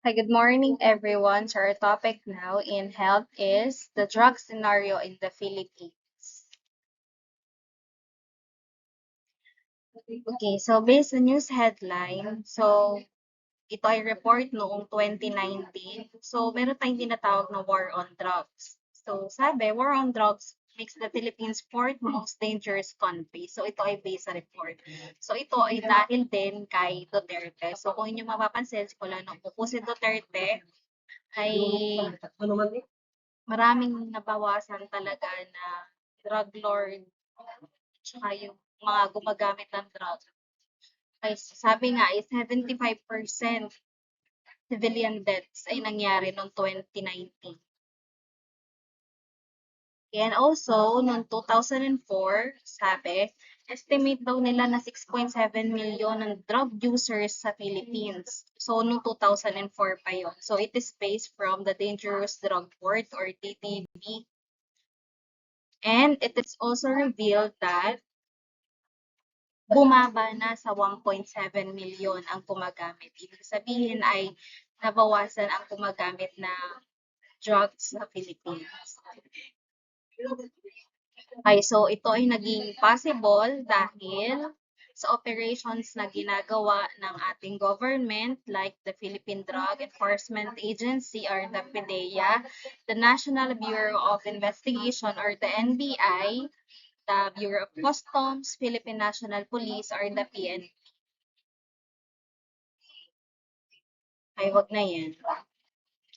Hi, good morning, everyone. So our topic now in health is the drug scenario in the Philippines. Okay, so based on news headline, ito ay report noong 2019. So meron tayong tinatawag na war on drugs. So sabi, war on drugs makes the Philippines fourth most dangerous country. So ito ay based sa report. So ito ay dahil din kay Duterte. So kung inyong mapapansin, simula nung upo si Duterte, ay maraming nabawasan talaga na drug lord tsaka yung mga gumagamit ng drug. Ay sabi nga ay 75% civilian deaths ay nangyari noong 2019. And also, noong 2004, sabi, estimate daw nila na 6.7 million ng drug users sa Philippines. So, noong 2004 pa yun. So, it is based from the Dangerous Drug Board or DTB. And it is also revealed that bumaba na sa 1.7 million ang gumagamit. Ibig sabihin ay nabawasan ang gumagamit na drugs sa Philippines. Okay, so ito ay naging possible dahil sa operations na ginagawa ng ating government like the Philippine Drug Enforcement Agency or the PDEA, the National Bureau of Investigation or the NBI, the Bureau of Customs, Philippine National Police or the PNP. Ay, wag na yan.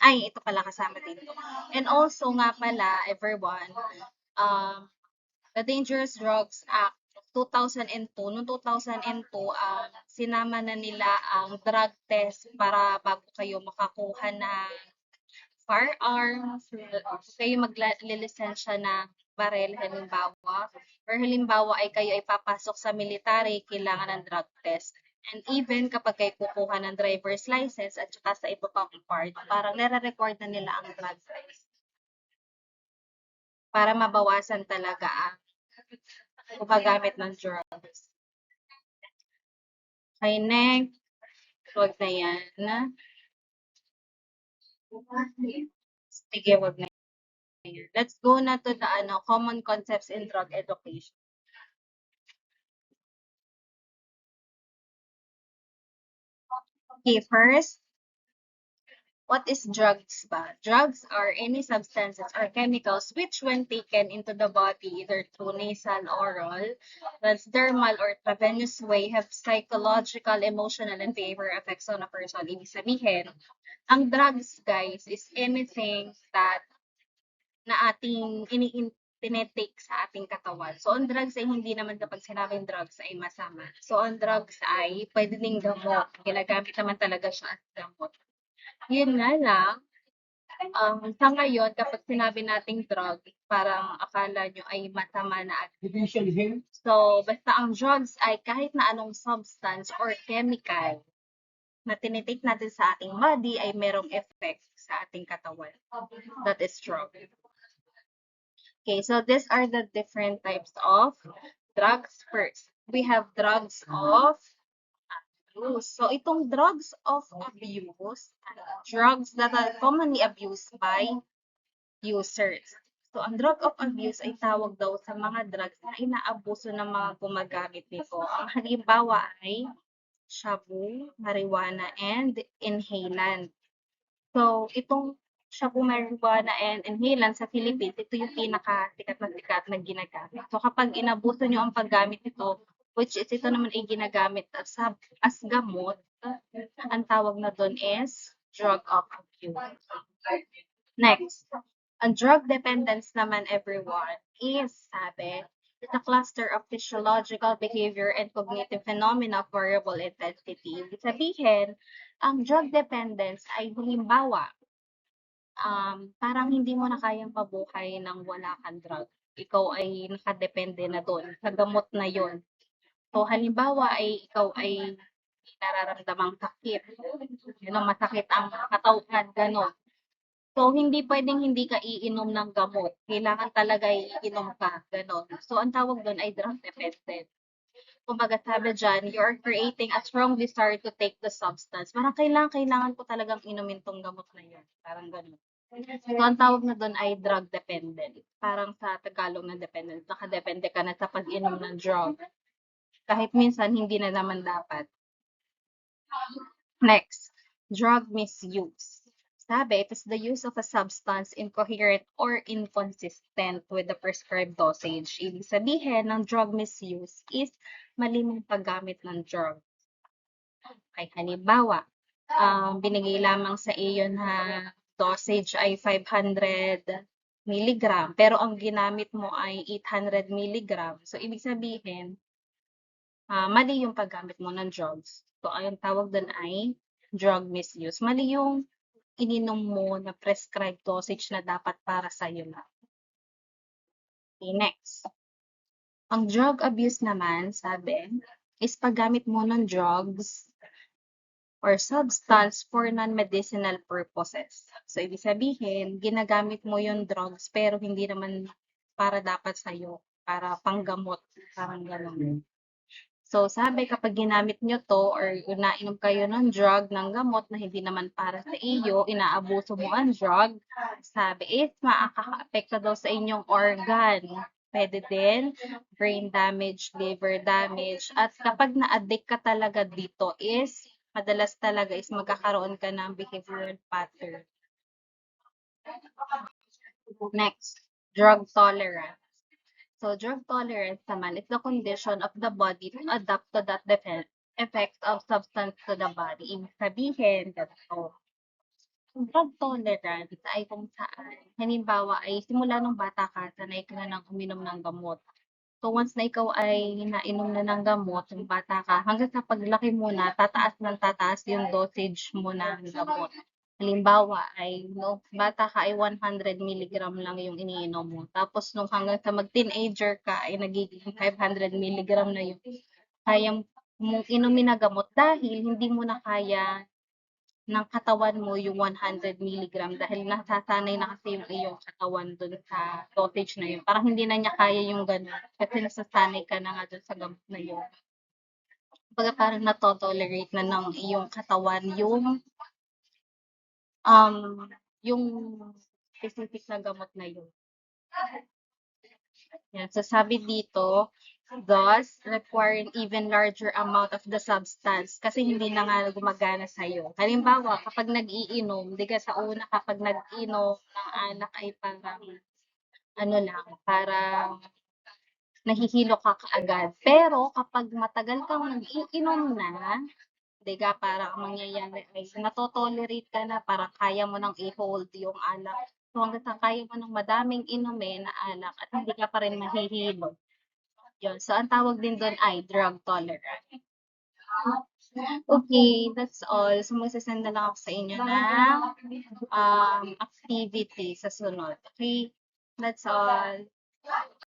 Ay, ito pala kasama dito. And also nga pala, everyone, the Dangerous Drugs Act of 2002, noong 2002, sinama na nila ang drug test para bago kayo makakuha ng firearms, kayo maglilisensya na barel halimbawa, or halimbawa ay kayo ay papasok sa military, kailangan ng drug test. And even kapag kayo kukuha ng driver's license at saka sa iba pang part, parang nire-record na nila ang drug test para mabawasan talaga ang gumagamit ng drugs. Okay, next. Wag na yan. Sige, wag na yan. Let's go na to the common concepts in drug education. Okay, first, what is drugs ba? Drugs are any substances or chemicals which when taken into the body either through nasal, oral, transdermal, or intravenous way have psychological, emotional, and behavioral effects on a person. Ibig sabihin, ang drugs, guys, is anything that na ating tinetake sa ating katawan. So, ang drugs ay hindi naman kapag sinabing drugs ay masama. So, ang drugs ay pwede ding gamot. Ginagamit naman talaga siya as gamot. Yun nga lang, sa ngayon, kapag sinabi nating drug, parang akala nyo ay masama na agad. So, basta ang drugs ay kahit na anong substance or chemical na tinitake natin sa ating body ay merong effect sa ating katawan. That is drug. Okay, so these are the different types of drugs first. We have drugs of abuse. So itong drugs of abuse, drugs that are commonly abused by users. So ang drug of abuse ay tawag daw sa mga drugs na inaabuso ng mga gumagamit nito. Ang halimbawa ay shabu, marijuana, and inhalant. So itong shabu, marijuana, and inhalant sa Philippines, ito yung pinaka-sikat na ginagamit. So kapag inabuso nyo ang paggamit nito, which is ito naman ay ginagamit as gamot, ang tawag na doon is drug of abuse. Next, ang drug dependence naman, everyone, is, sabi, is a cluster of physiological behavior and cognitive phenomena of variable intensity. Ibig sabihin, ang drug dependence ay halimbawa, parang hindi mo na kayang mabuhay ng wala kang drug. Ikaw ay nakadepende na doon, sa gamot na yon. So, halimbawa ay ikaw ay nararamdamang sakit. Masakit ang katawan, gano'n. So, hindi pwedeng hindi ka iinom ng gamot. Kailangan talaga iinom ka, gano'n. So, ang tawag doon ay drug dependent. Kumbaga sabi diyan, you are creating a strong desire to take the substance. Parang kailangan ko talagang inumin 'tong gamot na 'yun, parang gano'n. So, ang tawag na do'n ay drug dependent. Parang sa Tagalog na dependent, nakadepende ka na sa pag-inom ng drug. Kahit minsan hindi na naman dapat. Next, drug misuse. Sabi, it is the use of a substance incoherent or inconsistent with the prescribed dosage. Ibig sabihin ng drug misuse is mali mong paggamit ng drug. Ay halimbawa, binigay lamang sa iyo na dosage ay 500 milligram, pero ang ginamit mo ay 800 milligram. So, ibig sabihin, mali yung paggamit mo ng drugs. So, ang tawag doon ay drug misuse. Mali yung ininom mo na prescribed dosage na dapat para sa'yo lang. Okay, next. Ang drug abuse naman, sabi, is paggamit mo ng drugs or substance for non-medicinal purposes. So, ibig sabihin, ginagamit mo yung drugs pero hindi naman para dapat sa'yo, para panggamot, parang gano'n. So, sabi kapag ginamit nyo to or nainom kayo ng drug, ng gamot na hindi naman para sa iyo, inaabuso mo ang drug, sabi is makaka-apekto daw sa inyong organ. Pwede din brain damage, liver damage, at kapag na-addict ka talaga dito is, madalas talaga is magkakaroon ka ng behavioral pattern. Next, drug tolerance. So, drug tolerance naman is the condition of the body to adapt to that effect of substance to the body. Ibig sabihin, ganito. Yung drug tolerance ay kung saan, halimbawa ay simula nung bata ka, sanay ka na ng uminom ng gamot. So, once na ikaw ay nainom na ng gamot, yung bata ka, hanggang sa paglaki mo na, tataas ng tataas yung dosage mo ng gamot. Halimbawa ay no, bata ka ay 100 milligram lang yung iniinom mo. Tapos nung hanggang sa mag-teenager ka ay nagiging 500 milligram na yung kaya mong inumin na gamot dahil hindi mo na kaya ng katawan mo yung 100 milligram dahil nasasanay na kasi yung iyong katawan dun sa dosage na yun. Parang hindi na niya kaya yung gano'n kasi nasasanay ka na nga dun sa gamot na yun. Kumbaga parang nato-tolerate na ng iyong katawan yung specific na gamot na yun. Yan. So, sabi dito, thus require an even larger amount of the substance kasi hindi na nga gumagana sa'yo. Halimbawa, kapag nag-iinom, di ka sa una kapag nag-inom ng alak ay parang, ano lang, parang nahihilo ka kaagad. Pero kapag matagal kang nag-iinom na, di ka parang ang mangyayari ay nato-tolerate ka na, parang kaya mo nang i-hold yung alak. So, hanggang sa kaya mo ng madaming inumin na alak at hindi ka pa rin mahihilo. Yun. So, ang tawag din doon ay drug tolerance. Okay, that's all. So, magsasend na lang ako sa inyo ng activity sa sunod. Okay, that's all.